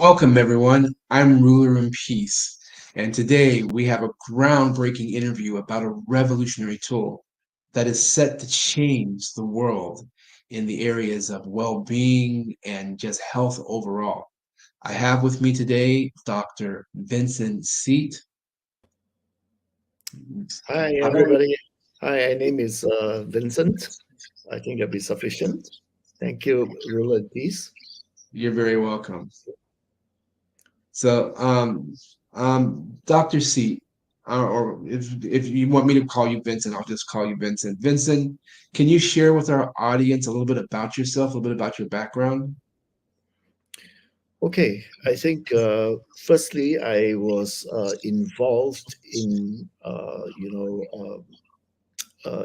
Welcome, everyone. I'm Ruler in Peace, and today we have a groundbreaking interview about a revolutionary tool that is set to change the world in the areas of well being and just health overall. I have with me today Dr. Vincent Seet. Hi, How are everybody. Hi, my name is Vincent. I think that'll be sufficient. Thank you, Ruler Peace. You're very welcome. So, Dr. C, or if you want me to call you Vincent, I'll just call you Vincent. Vincent, can you share with our audience a little bit about yourself, a little bit about your background? Okay, I think firstly, I was involved in,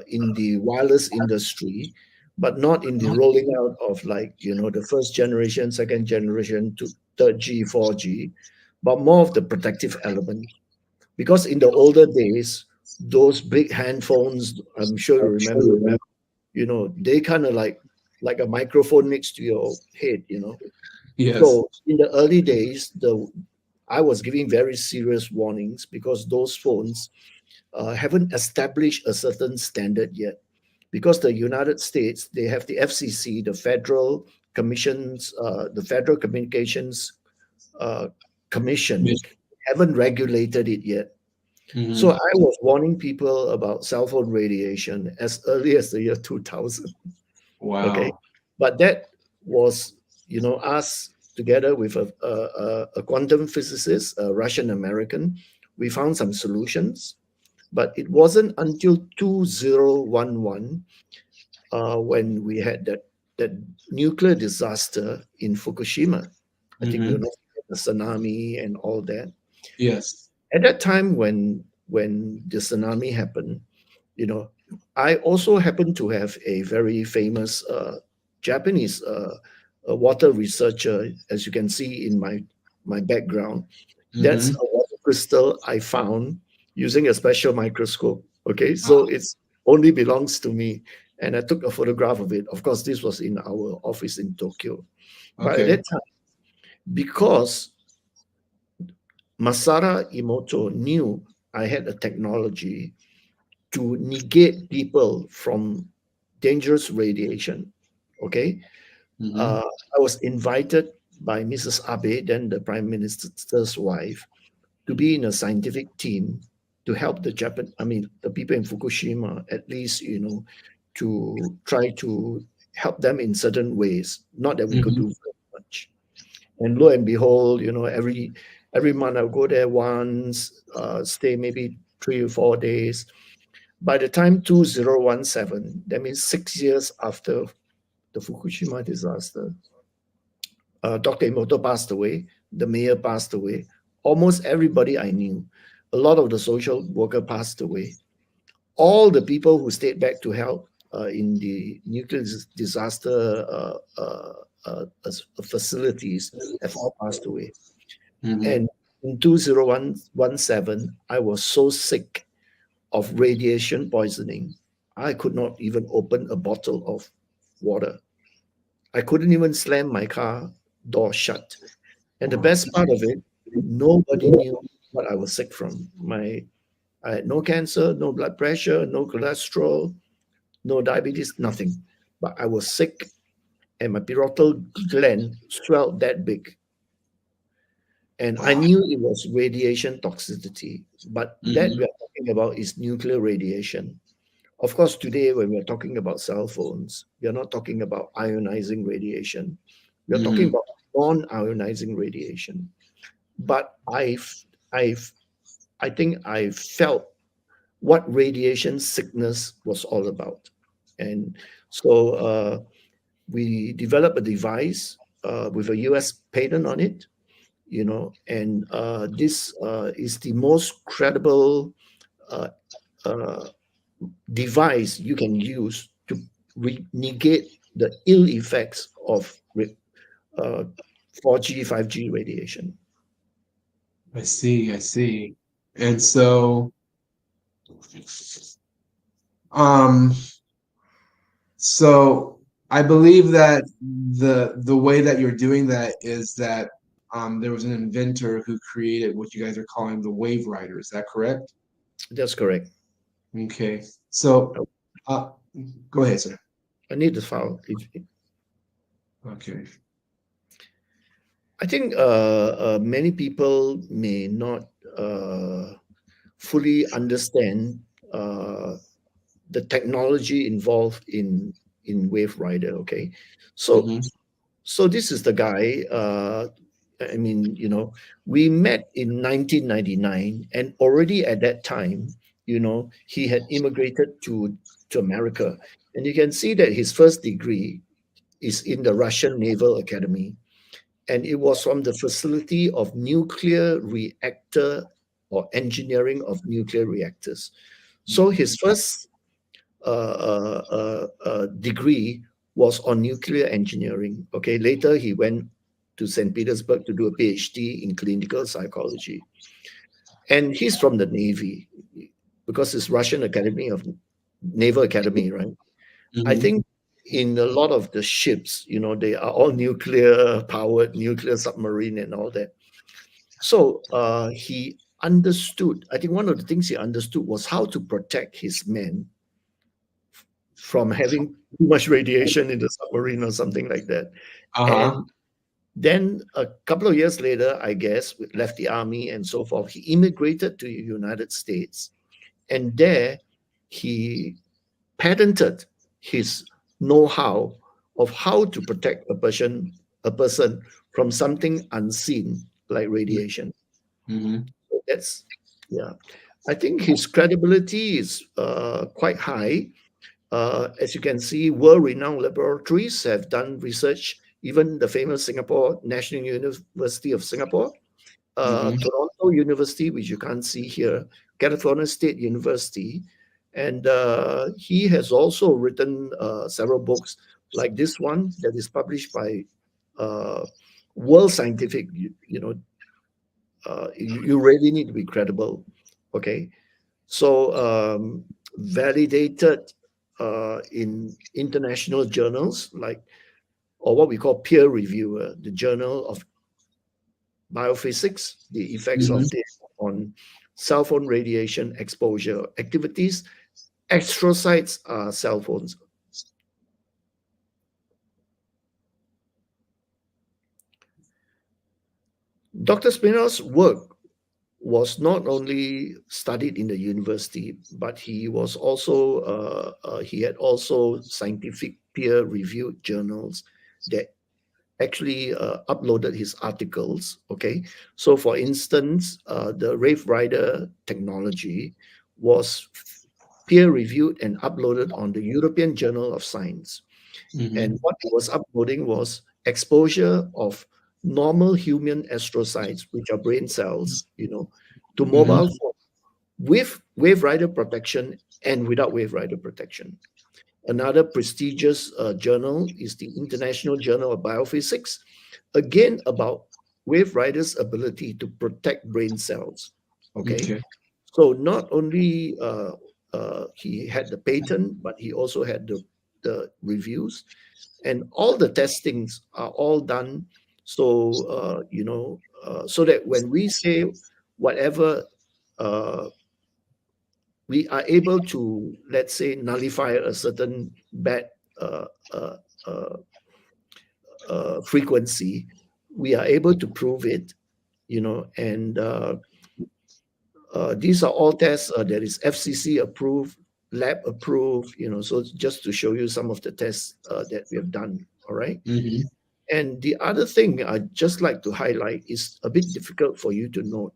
in the wireless industry, but not in the rolling out of the first generation, second generation to third G, 4G, but more of the protective element. Because in the older days, those big handphones, I'm sure you remember, they kind of like a microphone next to your head. Yes. So in the early days, the I was giving very serious warnings because those phones haven't established a certain standard yet. Because the United States, they have the FCC, the Federal Commissions, the Federal Communications uh, Commission, haven't regulated it yet. So Mm-hmm. I was warning people about cell phone radiation as early as the year 2000. Okay, Wow. but that was, us together with a quantum physicist, a Russian American. We found some solutions, but it wasn't until 2011 when we had that nuclear disaster in Fukushima. I think Mm-hmm. the tsunami and all that. Yes. At that time when the tsunami happened, you know, I also happen to have a very famous Japanese water researcher, as you can see in my background. That's Mm-hmm. a water crystal I found using a special microscope. Okay, so it's only belongs to me, and I took a photograph of it. Of course, this was in our office in Tokyo. But at Okay. that time, because Masara Emoto knew I had a technology to negate people from dangerous radiation. Okay. Mm-hmm. I was invited by Mrs. Abe, then the Prime Minister's wife, to be in a scientific team to help the people in Fukushima, at least, to try to help them in certain ways. Not that we could Mm-hmm. do very much. And lo and behold, every month I'll go there once, stay maybe 3 or 4 days. By the time 2017, that means 6 years after the Fukushima disaster, Dr. Emoto passed away, the mayor passed away, almost everybody I knew, a lot of the social worker passed away. All the people who stayed back to help in the nuclear disaster facilities have all passed away. Mm-hmm. And in 2017, I was so sick of radiation poisoning, I could not even open a bottle of water. I couldn't even slam my car door shut. And the Wow. best part of it, nobody knew what I was sick from. I had no cancer, no blood pressure, no cholesterol, no diabetes, nothing. But I was sick and my parietal gland swelled that big. And I Wow. knew it was radiation toxicity. But that Mm-hmm. we are talking about is nuclear radiation. Of course, today when we're talking about cell phones, we are not talking about ionizing radiation. We are talking Mm-hmm. about non-ionizing radiation. But I've, I think I felt what radiation sickness was all about, and so we developed a device with a U.S. patent on it. And this is the most credible uh, uh, device you can use to negate the ill effects of uh, 4G, 5G radiation. I see. I see. And so, um, so I believe that the way that you're doing that is that there was an inventor who created what you guys are calling the WaveRider. Is that correct? That's correct. Okay. So, Oh, uh, go ahead, sir. I need the file. Okay. I think many people may not uh, fully understand uh, the technology involved in WaveRider. Okay, so Mm-hmm. so this is the guy. I mean, we met in 1999, and already at that time, he had immigrated to America, and you can see that his first degree is in the Russian Naval Academy, and it was from the facility of nuclear reactor or engineering of nuclear reactors. So his first degree was on nuclear engineering. Okay, later he went to St. Petersburg to do a PhD in clinical psychology, and he's from the Navy because it's Russian Academy of Naval Academy, right? I Mm-hmm. think in a lot of the ships, they are all nuclear powered, nuclear submarine, and all that. So he understood. I think one of the things he understood was how to protect his men from having too much radiation in the submarine or something like that. Uh-huh. And then a couple of years later, I guess, left the army and so forth. He immigrated to the United States, and there he patented his know-how of how to protect a person from something unseen like radiation. Mm-hmm. So that's yeah. I think his credibility is quite high. As you can see, world-renowned laboratories have done research. Even the famous Singapore National University of Singapore, Mm-hmm. Toronto University, which you can't see here, California State University, and he has also written several books like this one that is published by uh, World Scientific. You really need to be credible. Okay, so validated in international journals like or what we call peer reviewer, the Journal of Biophysics, the effects Mm-hmm. of this on cell phone radiation exposure activities. Astrocytes are cell phones. Dr. Spinell's work was not only studied in the university, but he had also scientific peer-reviewed journals that actually uploaded his articles. Okay, so for instance, the WaveRider technology was peer-reviewed and uploaded on the European Journal of Science. And Mm-hmm. what it was uploading was exposure of normal human astrocytes, which are brain cells, to Mm-hmm. mobile phone with WaveRider protection and without WaveRider protection. Another prestigious journal is the International Journal of Biophysics, again about WaveRider's ability to protect brain cells. Okay, Okay. so not only he had the patent, but he also had the reviews, and all the testings are all done. So so that when we say whatever uh, we are able to, let's say, nullify a certain bad uh, uh, uh, frequency, we are able to prove it, and these are all tests that is FCC approved, lab approved, so just to show you some of the tests that we have done. All right. Mm-hmm. And the other thing I'd just like to highlight is a bit difficult for you to note.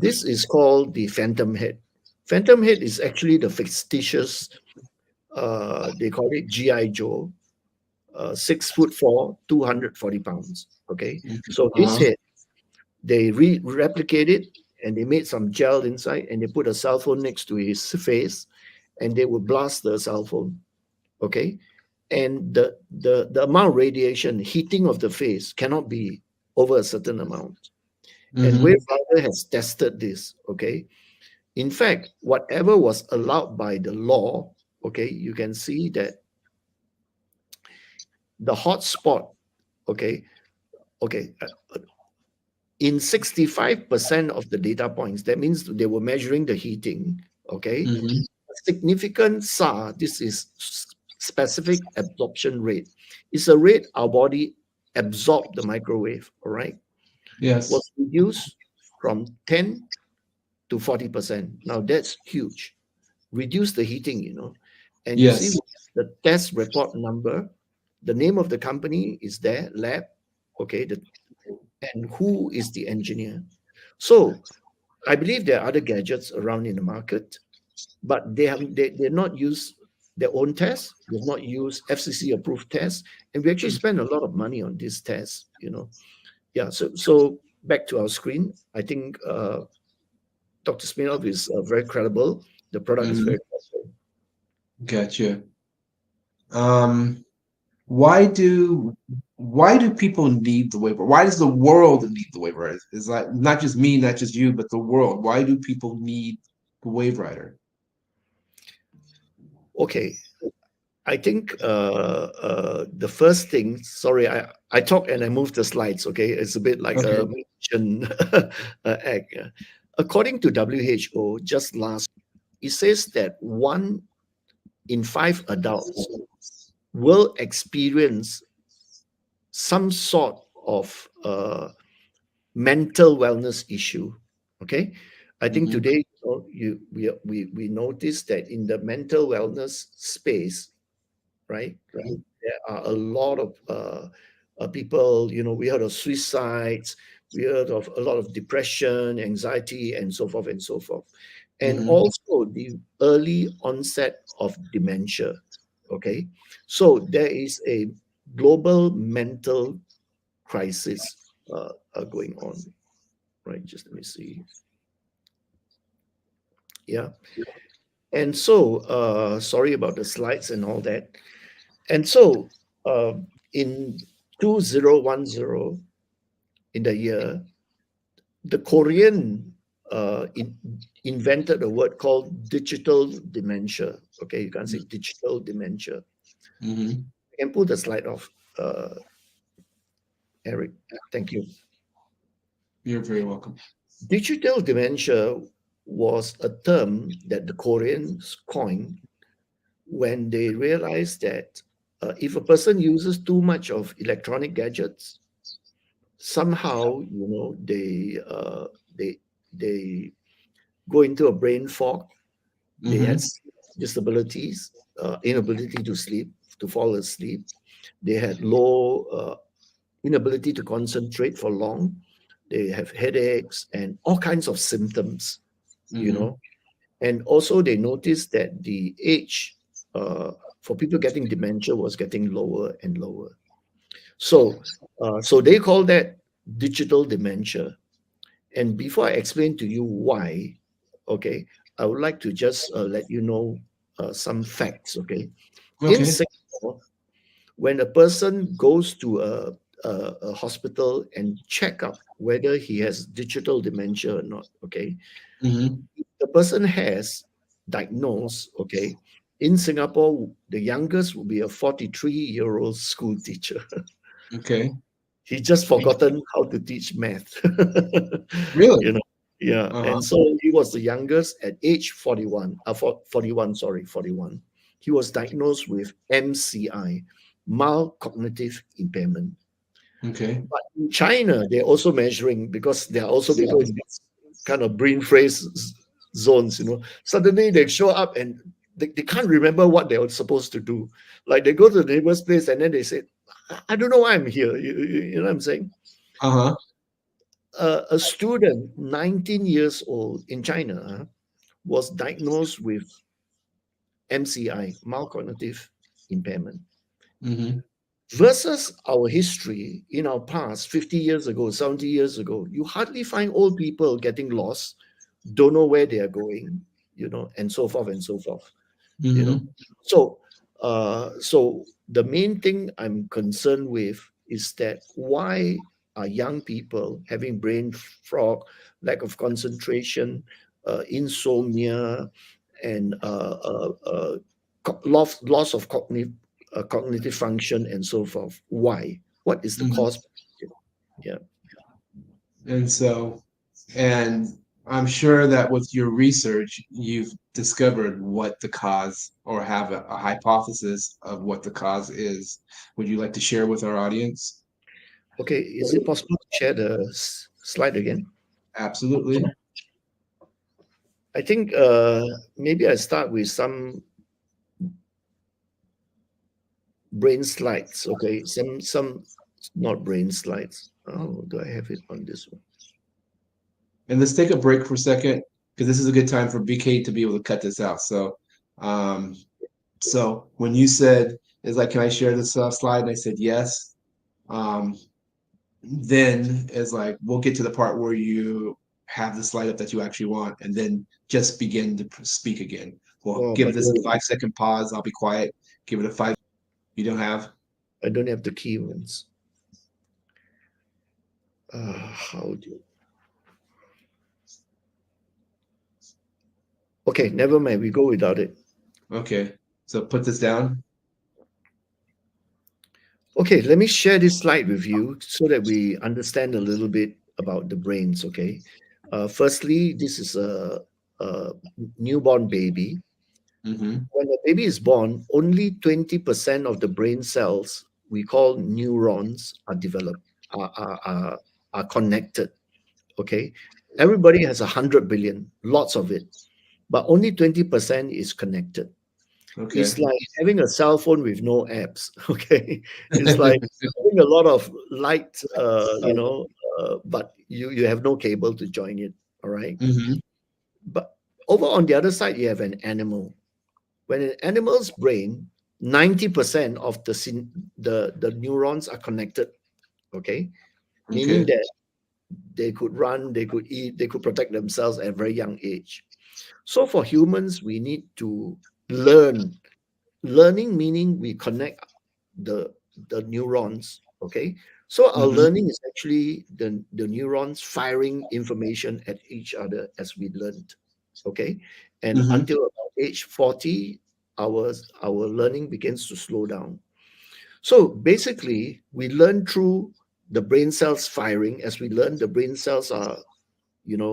This is called the phantom head. Phantom head is actually the fictitious, they call it G.I. Joe, 6 foot 4, 240 pounds. Okay. So his Uh-huh. head, they replicate it and they made some gel inside and they put a cell phone next to his face and they would blast the cell phone. Okay. And the amount of radiation heating of the face cannot be over a certain amount. And Mm-hmm. WaveRider has tested this. Okay. In fact, whatever was allowed by the law, okay, you can see that the hot spot, okay, Okay, in 65% of the data points, that means they were measuring the heating. Okay, Mm-hmm. significant SAR, this is specific absorption rate, is a rate our body absorb the microwave, all right, Yes. was reduced from 10 to 40%. Now that's huge. Reduce the heating, and you see Yes. the test report number, the name of the company is there, lab, okay, and who is the engineer. So I believe there are other gadgets around in the market, but they're not use their own tests. They've not used FCC approved tests, and we actually spend a lot of money on these tests. Yeah. So back to our screen. I think Dr. Smirnov is very credible. The product is Mm-hmm. very credible. Gotcha. Um, why do why do people need the waiver? Why does the world need the waiver? Is like not just me, not just you, but the world. Why do people need the WaveRider? Okay. I think the first thing, sorry, I talk and I move the slides, okay? It's a bit like a Okay. magician act. Yeah. According to WHO, just last, it says that 1 in 5 adults will experience some sort of mental wellness issue. Okay, I think Mm-hmm. today we notice that in the mental wellness space, right? There are a lot of people. We heard of suicides, we heard of a lot of depression, anxiety, and so forth and so forth, and Mm-hmm. also the early onset of dementia. Okay, so there is a global mental crisis going on, right? Just let me see. Yeah. And so, sorry about the slides and all that. And so, in 2010, in the year, the Korean invented a word called digital dementia. Okay, you can say digital dementia. Mm-hmm. You can pull the slide off, Eric. Thank you. You're very welcome. Digital dementia was a term that the Koreans coined when they realized that if a person uses too much of electronic gadgets, somehow they they go into a brain fog. They had Mm-hmm. disabilities, inability to sleep, to fall asleep. They had low inability to concentrate for long. They have headaches and all kinds of symptoms. You Mm-hmm. know, and also they noticed that the age for people getting dementia was getting lower and lower. So they call that digital dementia. And before I explain to you why, okay, I would like to just let you know some facts. Okay, in Okay. Singapore, when a person goes to a hospital and check up whether he has digital dementia or not, okay, Mm-hmm. the person has diagnosed, okay, in Singapore, the youngest will be a 43-year-old school teacher. Okay. He just forgotten how to teach math. Really? you know, yeah. Uh-huh. And so he was the youngest at age 41, 41, sorry, 41. He was diagnosed with MCI, mild cognitive impairment. Okay. But in China, they're also measuring because there are also people in this kind of brain freeze zones, Suddenly they show up and they can't remember what they were supposed to do. Like they go to the neighbor's place and then they say, I don't know why I'm here. You know what I'm saying? Uh-huh. A student, 19 years old in China, was diagnosed with MCI, mild cognitive impairment. Mm-hmm. Versus our history in our past, 50 years ago, 70 years ago, you hardly find old people getting lost, don't know where they are going, and so forth and so forth, you know. Mm-hmm. So, so the main thing I'm concerned with is that why are young people having brain fog, lack of concentration, insomnia, and loss of cognitive function and so forth? Why? What is the Mm-hmm. cause? Yeah. And so, and I'm sure that with your research, you've discovered what the cause or have a hypothesis of what the cause is. Would you like to share with our audience? Okay. Is it possible to share the slide again? Absolutely. I think maybe I start with some brain slides. Okay. Some not brain slides. Oh, do I have it on this one? And let's take a break for a second because this is a good time for BK to be able to cut this out. Um, so when you said, "Is like, can I share this slide?" And I said yes. Um, then it's like we'll get to the part where you have the slide up that you actually want, and then just begin to speak again. Well, Oh, give but this a 5 second pause. I'll be quiet. Give it a five. You don't have. I don't have the key ones. How do? Okay, never mind. We go without it. Okay. So put this down. Okay, let me share this slide with you so that we understand a little bit about the brains. Okay, firstly, this is a newborn baby. Mm-hmm. When a baby is born, only 20% of the brain cells we call neurons are developed, are connected. Okay, everybody has 100 billion, lots of it, but only 20% is connected. Okay. It's like having a cell phone with no apps. Okay, it's like having a lot of light, but you have no cable to join it. All right, Mm-hmm. but over on the other side, you have an animal. When an animal's brain, 90% of the neurons are connected. Okay, meaning Okay. that they could run, they could eat, they could protect themselves at a very young age. So for humans, we need to learn. Learning meaning we connect the the neurons. Okay, so our Mm-hmm. learning is actually the neurons firing information at each other as we learned. Okay, and Mm-hmm. until about age 40, our learning begins to slow down. So basically we learn through the brain cells firing. As we learn, the brain cells are,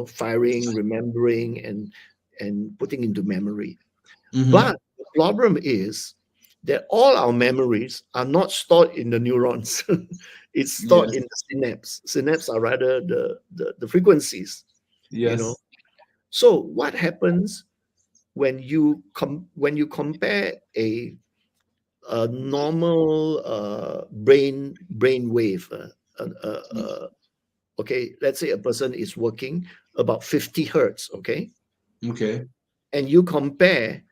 firing, remembering, and putting into memory. Mm-hmm. But the problem is that all our memories are not stored in the neurons. It's stored in Yes. the synapse. Synapse are rather the frequencies, you know. Yes. So what happens when when you compare a normal brain wave? Okay, let's say a person is working about 50 hertz. Okay, Okay. and you compare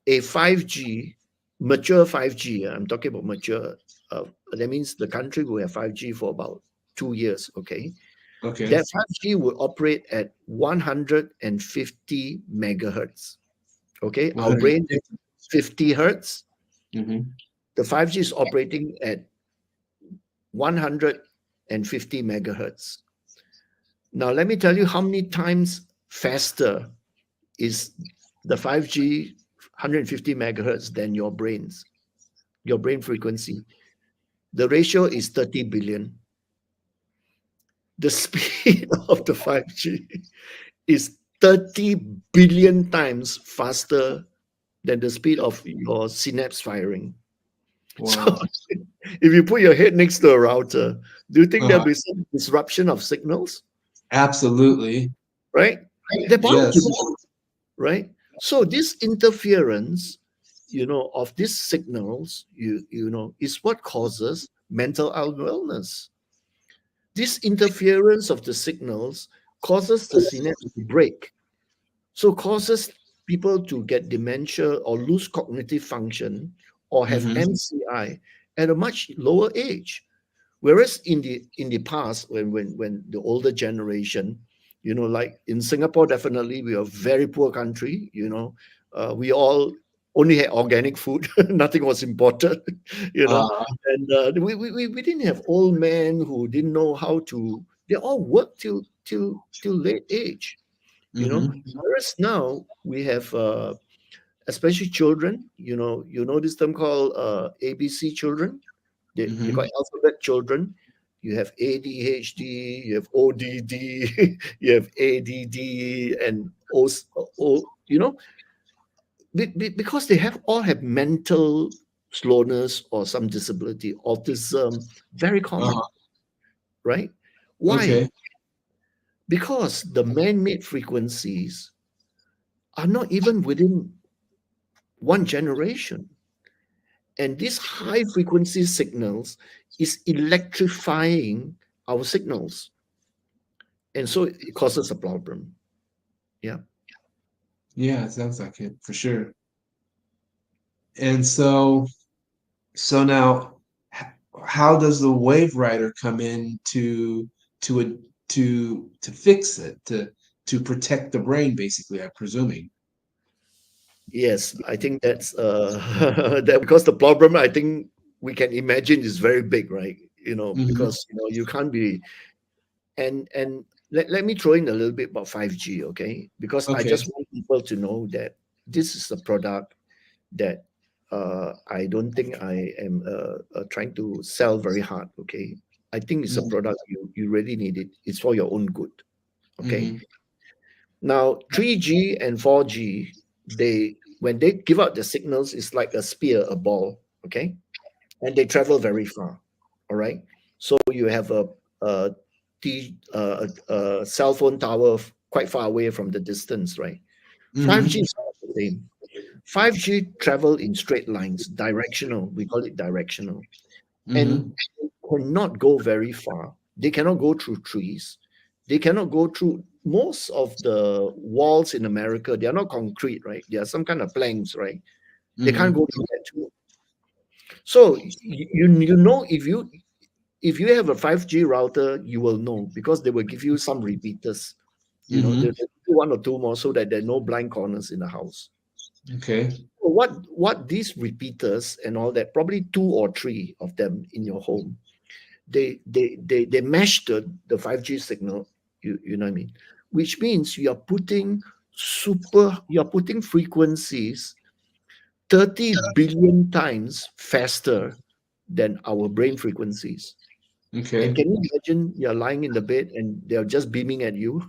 a 5G, mature 5G, I'm talking about mature, that means the country will have 5G for about 2 years, okay? Okay. That 5G will operate at 150 megahertz, okay? Our brain has 150. 50 hertz. Mm-hmm. The 5G is operating at 150 megahertz. Now, let me tell you how many times faster is the 5G 150 megahertz than your brain frequency. The ratio is 30 billion. The speed of the 5G is 30 billion times faster than the speed of your synapse firing. So Wow. if you put your head next to a router, do you think there'll Uh-huh. be some disruption of signals? Absolutely. Right? They're bound to Yes. be, right? So this interference, of these signals, is what causes mental illness. This interference of the signals causes the synapse to break, so causes people to get dementia or lose cognitive function or have Mm-hmm. MCI at a much lower age. Whereas in the past, when the older generation, like in Singapore, definitely we are a very poor country. We all only had organic food, nothing was imported. Uh, And we didn't have old men who didn't know how to. They all worked till late age. mm-hmm. Whereas now we have especially children. This term called ABC children. They call Mm-hmm. it alphabet children. You have ADHD, you have ODD, you have ADD, and you know, because they have all have mental slowness or some disability, autism, very common, Uh-huh. right? Why? Okay. Because the man-made frequencies are not even within one generation. And these high frequency signals is electrifying our signals. And so it causes a problem. Yeah. Yeah, it sounds like it for sure. And so now, how does the WaveRider come in to a, to fix it, to protect the brain, basically, I'm presuming. Yes, I think that's that because the problem I think we can imagine is very big, right? Hmm. Because you can't be and let me throw in a little bit about 5G, okay? Because I Okay. just want people to know that this is a product that I don't think I am trying to sell very hard, okay? I think it's a Hmm. product you really need it. It's for your own good, okay? Hmm. Now, 3G and 4G, they when they give out the signals, it's like a spear, a ball, okay? And they travel very far, all right? So you have a cell phone tower quite far away from the distance, right? 5G Hmm. is not the same. 5G travel in straight lines, directional. We call it directional, and Hmm. cannot go very far. They cannot go through trees. They cannot go through most of the walls in America. They are not concrete, right? They are some kind of planks, right? They can't Hmm. go through that too. So you know if you have a 5G router, you will know because they will give you some repeaters. Hmm. They'll do one or two more so that there are no blind corners in the house. Okay. So what these repeaters and all that, probably two or three of them in your home, they mesh the 5G signal, you know what I mean? Which means you're putting frequencies 30 billion times faster than our brain frequencies. And Okay. can you imagine you're lying in the bed and they're just beaming at you?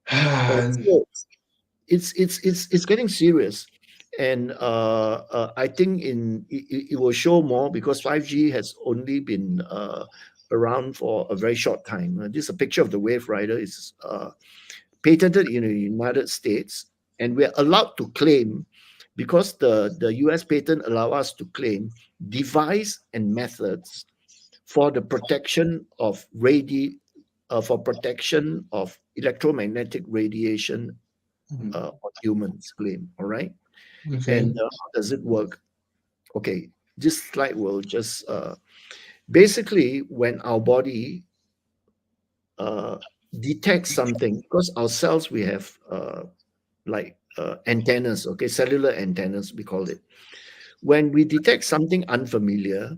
And so it's getting serious. And I think it will show more because 5G has only been around for a very short time. This is a picture of the WaveRider. It's patented in the United States, and we're allowed to claim because the US patent allow us to claim device and methods for the protection of for protection of electromagnetic radiation Mhm. on humans claim. All right. Okay. And how does it work? Okay, this slide will just basically when our body uh, detects something, because our cells we have like antennas, okay, cellular antennas we call it. When we detect something unfamiliar,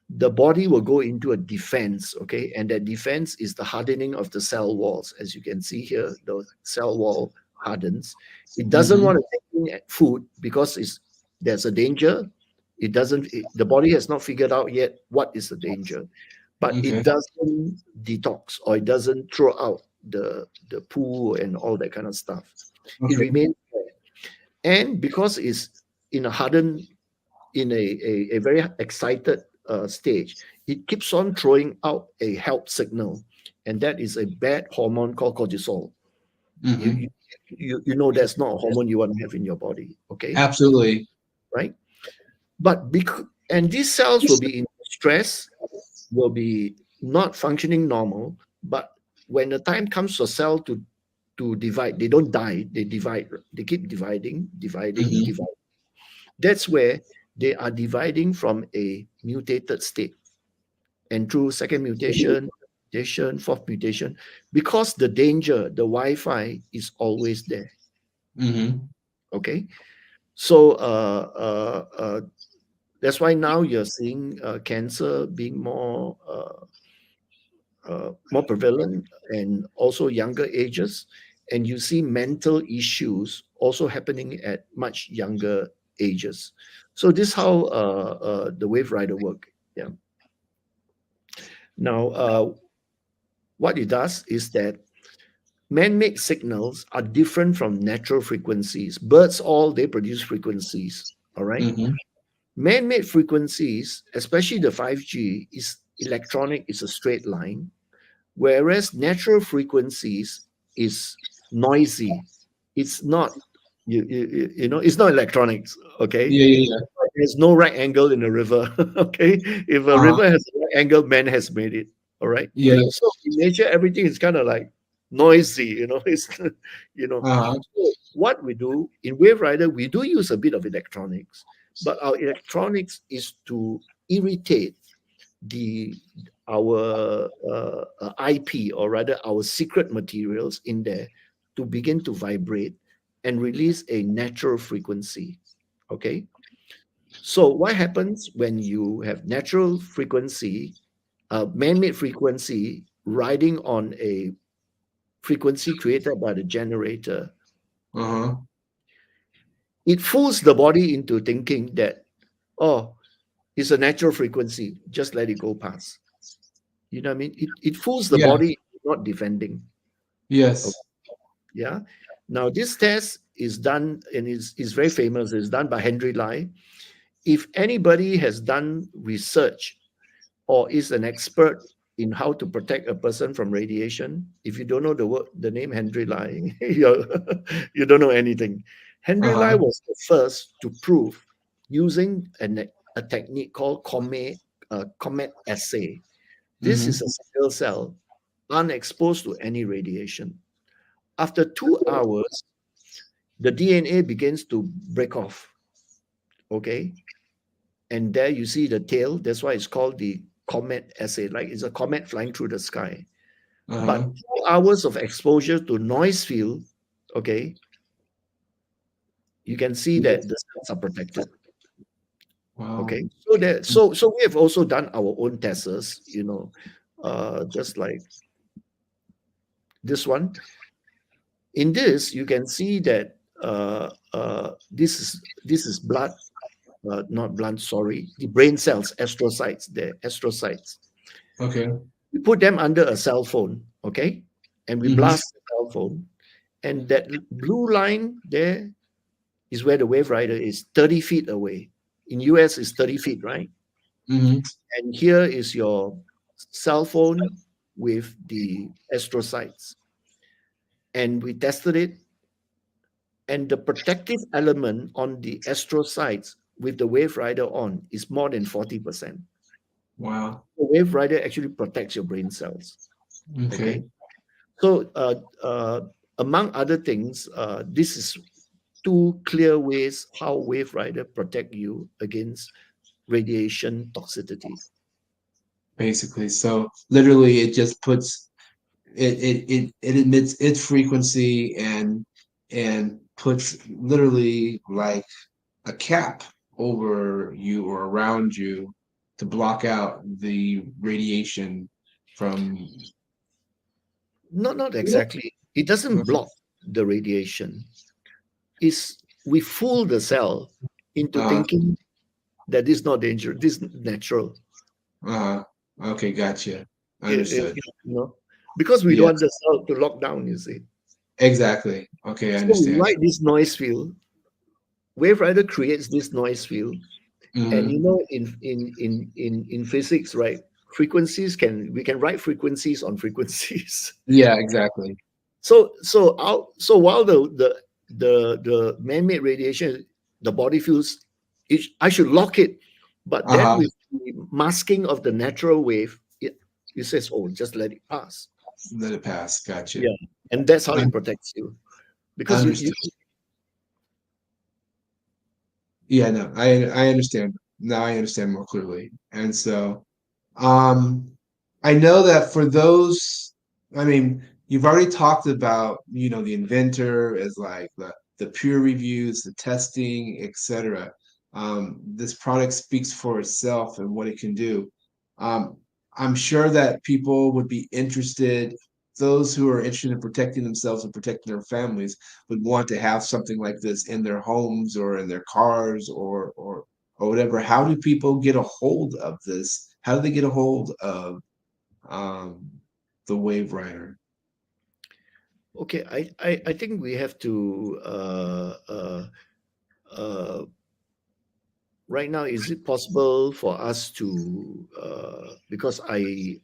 the body will go into a defense, okay, and that defense is the hardening of the cell walls. As you can see here, the cell wall hardens. It doesn't Hmm. want to take in food because there's a danger. The body has not figured out yet what is the danger, but it Okay. doesn't detox or it doesn't throw out the poo and all that kind of stuff. It Okay. remains there. And because it's in a hardened in a very excited stage, it keeps on throwing out a help signal, and that is a bad hormone called cortisol. You you, Hmm. you know that's not a hormone you want to have in your body, okay? Absolutely. Right? But and these cells will be in stress, will be not functioning normal. But when the time comes for cell to divide, they don't die, they divide. They keep dividing, dividing, Hmm. dividing. That's where they are dividing from a mutated state. And through second mutation, mutation, fourth mutation, because the danger, the Wi-Fi is always there. Hmm. Okay. So that's why now you're seeing cancer being more prevalent and also younger ages. And you see mental issues also happening at much younger ages. So this is how the Wave Rider work. Yeah. Now, what it does is that man-made signals are different from natural frequencies. Birds all they produce frequencies. All right. Mm-hmm. Man-made frequencies, especially the 5G, is electronic, is a straight line, whereas natural frequencies is noisy. It's not it's not electronics. Okay, Yeah, yeah, there's no right angle in a river. Okay, if yeah. a river has a right angle, man has made it. All right. Yeah. So in nature, everything is kind of like noisy. It's Uh-huh. So what we do in WaveRider, we do use a bit of electronics, but our electronics is to irritate the our IP, or rather our secret materials in there, to begin to vibrate and release a natural frequency. Okay, so what happens when you have natural frequency, man-made frequency riding on a frequency created by the generator? Uh-huh. It fools the body into thinking that, oh, it's a natural frequency, just let it go past. You know what I mean? It fools the Yeah. body, not defending. Okay, Yes. yeah. Now, this test is done and is very famous. It's done by Henry Lai. If anybody has done research or is an expert in how to protect a person from radiation, if you don't know the name Henry Lai, you don't know anything. Henry Lai Uh-huh. was the first to prove using a technique called comet assay. This is Mm-hmm. a single cell, unexposed to any radiation. After 2 hours, the DNA begins to break off. Okay. And there you see the tail. That's why it's called the comet assay. Like it's a comet flying through the sky. But Uh-huh. 2 hours of exposure to noise field, okay, you can see that the cells are protected. Wow. Okay. So we have also done our own tests, just like this one. In this, you can see that this is blood, not blood, sorry, the brain cells, astrocytes, the astrocytes. Okay. We put them under a cell phone, okay, and we Mm-hmm. blast the cell phone, and that blue line there is where the wave rider is, 30 feet away. In US, is 30 feet, right? Mm-hmm. And here is your cell phone with the astrocytes, and we tested it, and the protective element on the astrocytes with the wave rider on is more than 40%. Wow. The wave rider actually protects your brain cells. Okay. Okay. So, among other things, this is two clear ways how wave rider protect you against radiation toxicity. Basically. So literally it just puts it emits its frequency and puts literally like a cap over you or around you to block out the radiation from. Not exactly. It doesn't block the radiation. Is we fool the cell into uh, thinking that this is not dangerous, this is natural. uh, okay, gotcha. You Understood. know, because we don't want Yes, the cell to lock down, you see. exactly. Okay, I So we understand. write this noise field. Wave rider creates this noise field, and Hmm. in physics, right? Frequencies can we can write frequencies on frequencies. Yeah, exactly. So while the man-made radiation, the body feels I should lock it, but then Uh-huh. with the masking of the natural wave, it says, oh, just let it pass. Let it pass. Gotcha. Yeah, and that's how it Un- protects you, because you Understood. Yeah, no, I understand. Now I understand more clearly. And so, um, I know that for those, I mean, you've already talked about, the inventor as like the peer reviews, the testing, etc. This product speaks for itself and what it can do. Um, I'm sure that people would be interested, those who are interested in protecting themselves and protecting their families would want to have something like this in their homes or in their cars or whatever. How do people get a hold of this? How do they get a hold of um, the WaveRider? Okay, I think we have to uh, right now. Is it possible for us to because I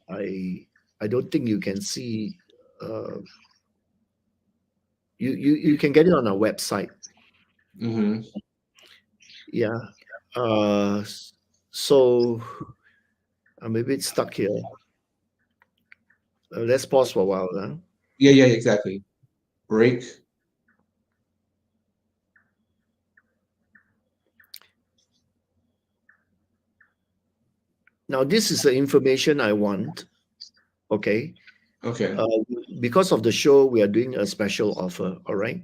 don't think you can see uh, you can get it on our website. Mm-hmm. Yeah. So I'm a bit stuck here. Let's pause for a while. Huh? Yeah, yeah, exactly. Break. Now, this is the information I want. Okay. Okay. Uh, because of the show, we are doing a special offer. All right.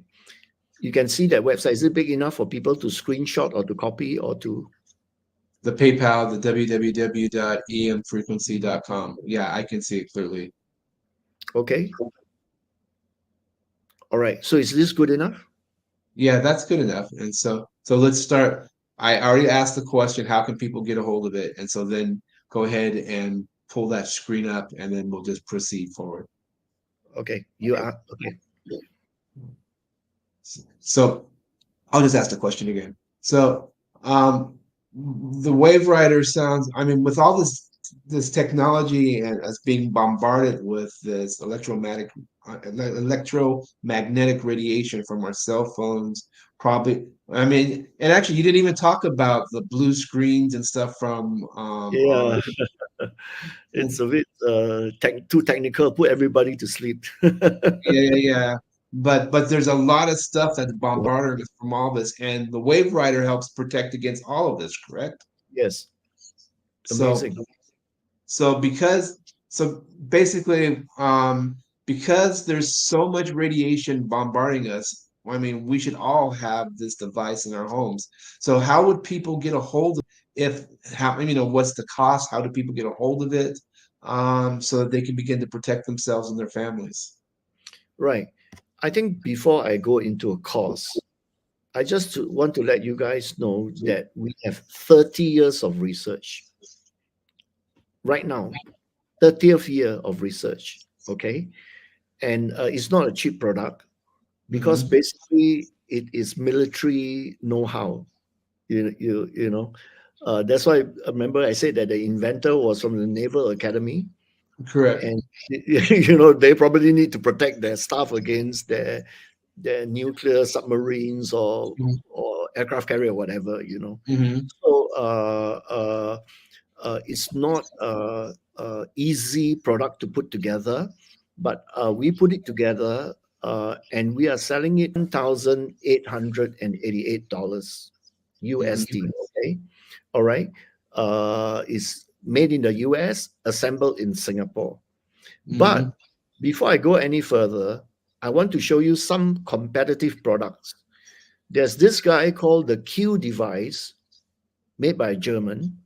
You can see that website. Is it big enough for people to screenshot or to copy or to? The PayPal, the www.emfrequency.com. Yeah, I can see it clearly. Okay. All right. So is this good enough? Yeah, that's good enough. And so let's start. I already asked the question, how can people get a hold of it? And so then go ahead and pull that screen up and then we'll just proceed forward. Okay. You are okay. So I'll just ask the question again. So the WaveWriter sounds, I mean, with all this technology and us being bombarded with this electromagnetic radiation from our cell phones, probably. I mean, and actually, you didn't even talk about the blue screens and stuff from our. Yeah. It's a bit too technical. Put everybody to sleep. Yeah, yeah, yeah. But there's a lot of stuff that's bombarded us from all this, and the WaveWriter helps protect against all of this, correct? Yes. So Amazing. so because so basically, because there's so much radiation bombarding us, I mean, we should all have this device in our homes. So how would people get a hold of if how what's the cost? How do people get a hold of it? So that they can begin to protect themselves and their families. Right. I think before I go into a course, I just want to let you guys know that we have 30 years of research right now, 30th year of research. Okay. And it's not a cheap product because Hmm. basically it is military know-how. You know, that's why remember I said that the inventor was from the Naval Academy, Correct. and you know they probably need to protect their staff against their nuclear submarines or aircraft carrier or whatever. You know, Hmm. so it's not easy product to put together, but we put it together and we are selling it $1,888 USD. Hmm. Okay, all right. It's made in the US, assembled in Singapore. Hmm. But before I go any further, I want to show you some competitive products. There's this guy called the Q device, made by a German.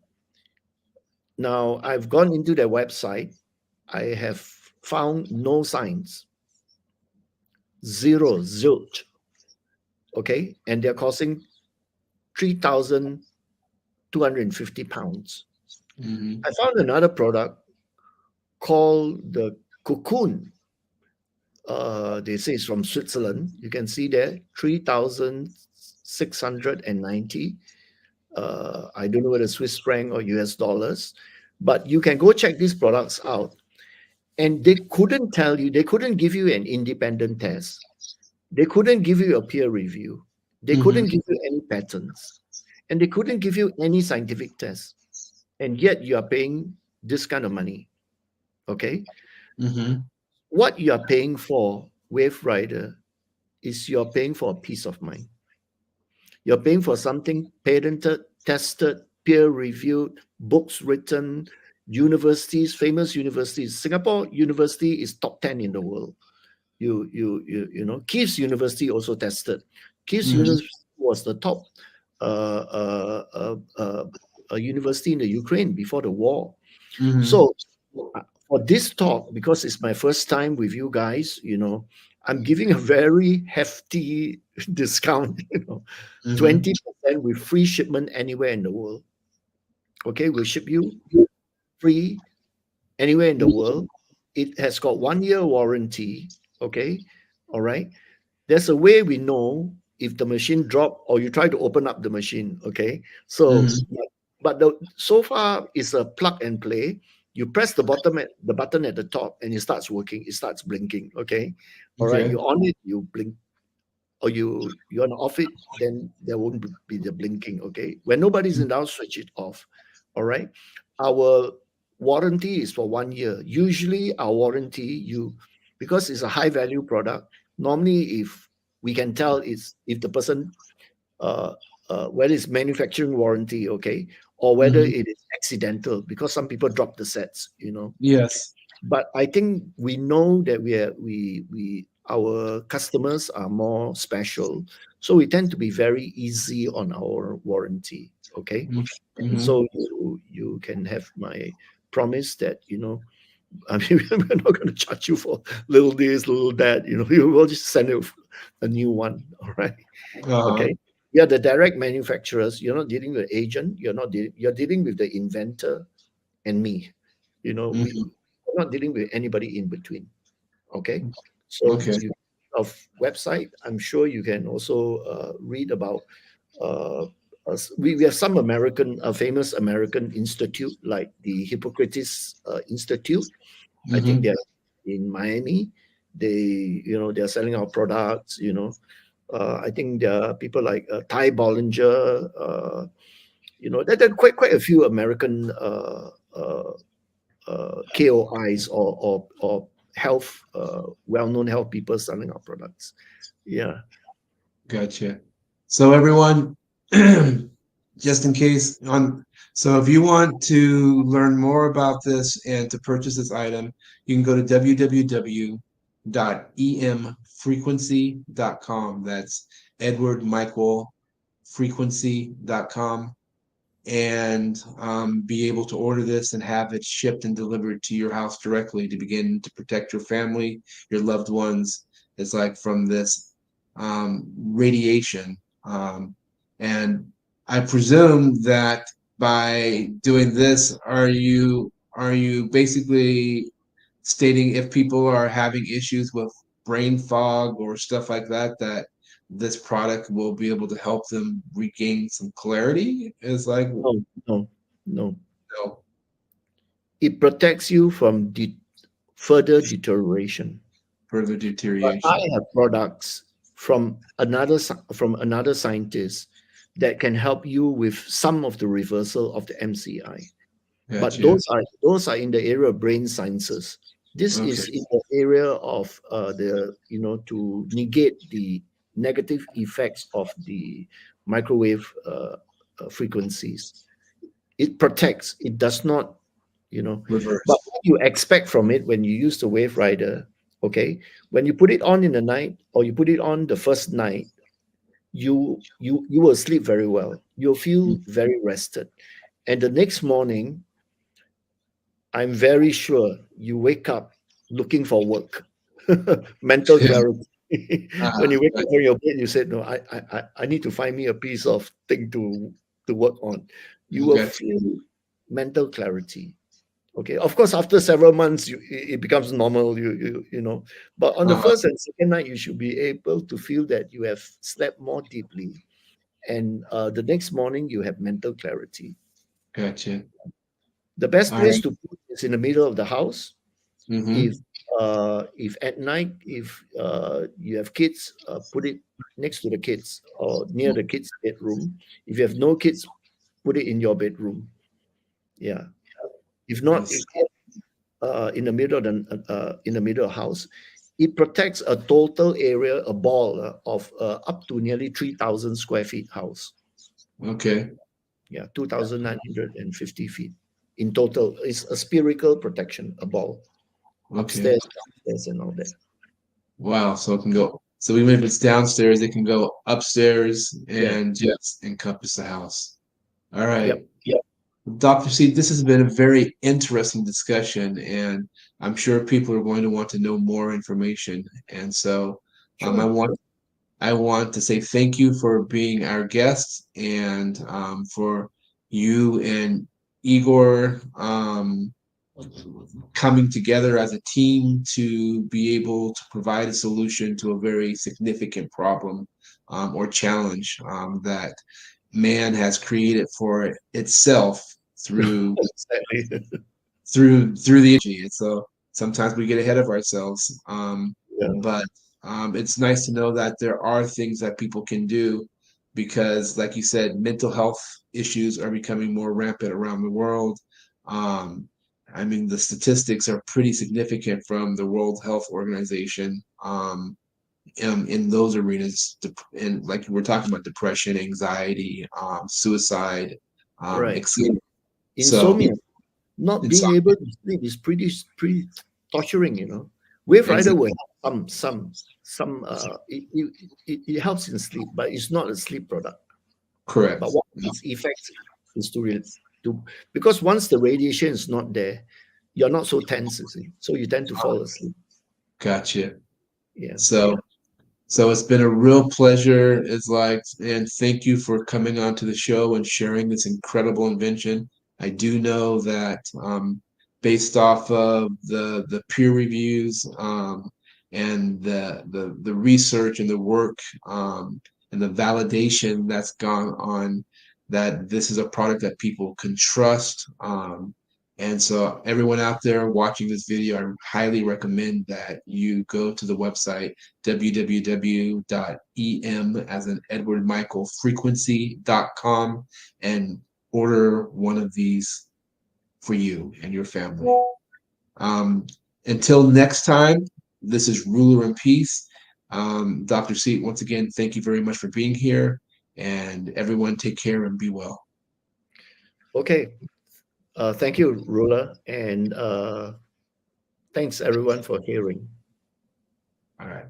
Now, I've gone into their website. I have found no signs, zero, zilch. Okay. And they're costing 3,250 pounds. Hmm. I found another product called the Cocoon. They say it's from Switzerland. You can see there 3,690. I don't know whether Swiss franc or US dollars, but you can go check these products out. And they couldn't tell you, they couldn't give you an independent test. They couldn't give you a peer review. They Hmm. couldn't give you any patents. And they couldn't give you any scientific test. And yet you are paying this kind of money. Okay. Hmm. What you are paying for, Wave Rider, is you're paying for a peace of mind. You're paying for something patented, tested, peer reviewed, books written, universities, famous universities. Singapore University is top 10 in the world. You know, Kiev's University also tested. Kiev's Hmm. University was the top uh, uh, uh, uh, university in the Ukraine before the war. Hmm. So for this talk, because it's my first time with you guys, you know, I'm giving a very hefty discount, you know, Hmm. 20% with free shipment anywhere in the world. Okay, we'll ship you free anywhere in the world. It has got 1 year warranty. Okay, all right. There's a way we know if the machine drop or you try to open up the machine. Okay, so Mhm. so far it's a plug and play. You press the button at the top and it starts working. It starts blinking. Okay, all right. Okay. You on it, you blink, or you want to off it, then there won't be the blinking. Okay, when nobody's in the house, switch it off. All right. Our warranty is for 1 year. Usually our warranty, because it's a high value product, normally if we can tell, it's if the person, uh, whether it's manufacturing warranty, okay, or whether Mhm. it is accidental, because some people drop the sets. Yes. But I think we know that we our customers are more special, so we tend to be very easy on our warranty. Okay, and Mm-hmm. so you can have my promise that I mean, we're not going to charge you for little this, little that. You will just send you a new one. All right. Uh-huh. Okay. You're the direct manufacturers. You're not dealing with agent. You're dealing with the inventor and me. Mhm. We're not dealing with anybody in between. Okay. So Okay. you of website, I'm sure you can also read about. Uh, we have some famous American institute like the Hippocrates Institute. I think Mm-hmm. they're in Miami. They're selling our products. I think there are people like Ty Bollinger. There are quite a few American KOIs or health well-known health people selling our products. Yeah. Gotcha. So everyone, just in case so if you want to learn more about this and to purchase this item, you can go to www.emfrequency.com. That's Edward Michael frequency.com, and be able to order this and have it shipped and delivered to your house directly to begin to protect your family, your loved ones. It's like from this radiation. And I presume that by doing this, are you basically stating if people are having issues with brain fog or stuff like that, that this product will be able to help them regain some clarity? Is like, No, no, no. no, It protects you from further deterioration. further But I deterioration. have products from another scientist that can help you with some of the reversal of the MCI. But Gotcha. those are in the area of brain sciences. This Okay. is in the area of the to negate the negative effects of the microwave frequencies. It protects. It does not, but Reverse. what you expect from it when you use the WaveRider, okay, when you put it on in the night or you put it on the first night, you will sleep very well. You'll feel very rested, and the next morning, I'm very sure you wake up looking for work, mental clarity. When you wake up Gotcha. from your bed, you said, "No, I need to find me a piece of thing to work on." You will Gotcha. feel mental clarity. Okay, of course, after several months, it becomes normal. But on the Uh-huh. first and second night, you should be able to feel that you have slept more deeply, and the next morning you have mental clarity. Gotcha. The best All place right. to put is in the middle of the house. Mm-hmm. If at night, if you have kids, put it next to the kids or near the kids' bedroom. If you have no kids, put it in your bedroom. Yeah. If I not, see. in the middle of the house, it protects a total area, a ball of up to nearly 3,000 square feet house. Okay. Yeah, 2,950 feet in total. It's a spherical protection, a ball Okay. upstairs, downstairs, and all that. Wow. So it can go. So even if it's downstairs, it can go upstairs Yeah. and just encompass the house. All Yep. right. Dr. C, this has been a very interesting discussion, and I'm sure people are going to want to know more information. And so I Sure. want Sure. to say thank you for being our guest, and for you and Igor coming together as a team to be able to provide a solution to a very significant problem or challenge that man has created for itself through Exactly. through the energy. And so sometimes we get ahead of ourselves. Yeah. But it's nice to know that there are things that people can do because, like you said, mental health issues are becoming more rampant around the world. Um, I mean, the statistics are pretty significant from the World Health Organization in those arenas. And like we're talking about depression, anxiety, suicide, Right. etc. So Insomnia. Not it's being able to sleep is pretty torturing, you know. WaveRider will help it helps in sleep, but it's not a sleep product. But correct. what its effect is to because once the radiation is not there, you're not so tense, you see. So you tend to fall asleep. Gotcha. Yeah. So so it's been a real pleasure. It's like, and thank you for coming on to the show and sharing this incredible invention. I do know that based off of the peer reviews and the research and the work and the validation that's gone on, that this is a product that people can trust. And so everyone out there watching this video, I highly recommend that you go to the website www.em as an Edward Michael frequency.com and order one of these for you and your family. Um, until next time, this is Ruler in Peace. Dr. Seet, once again, thank you very much for being here. And everyone, take care and be well. Okay. Thank you, Rula, and thanks everyone for hearing. All right.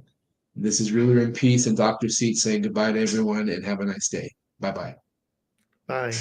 This is Ruler in Peace and Dr. Seet saying goodbye to everyone and have a nice day. Bye bye. Bye.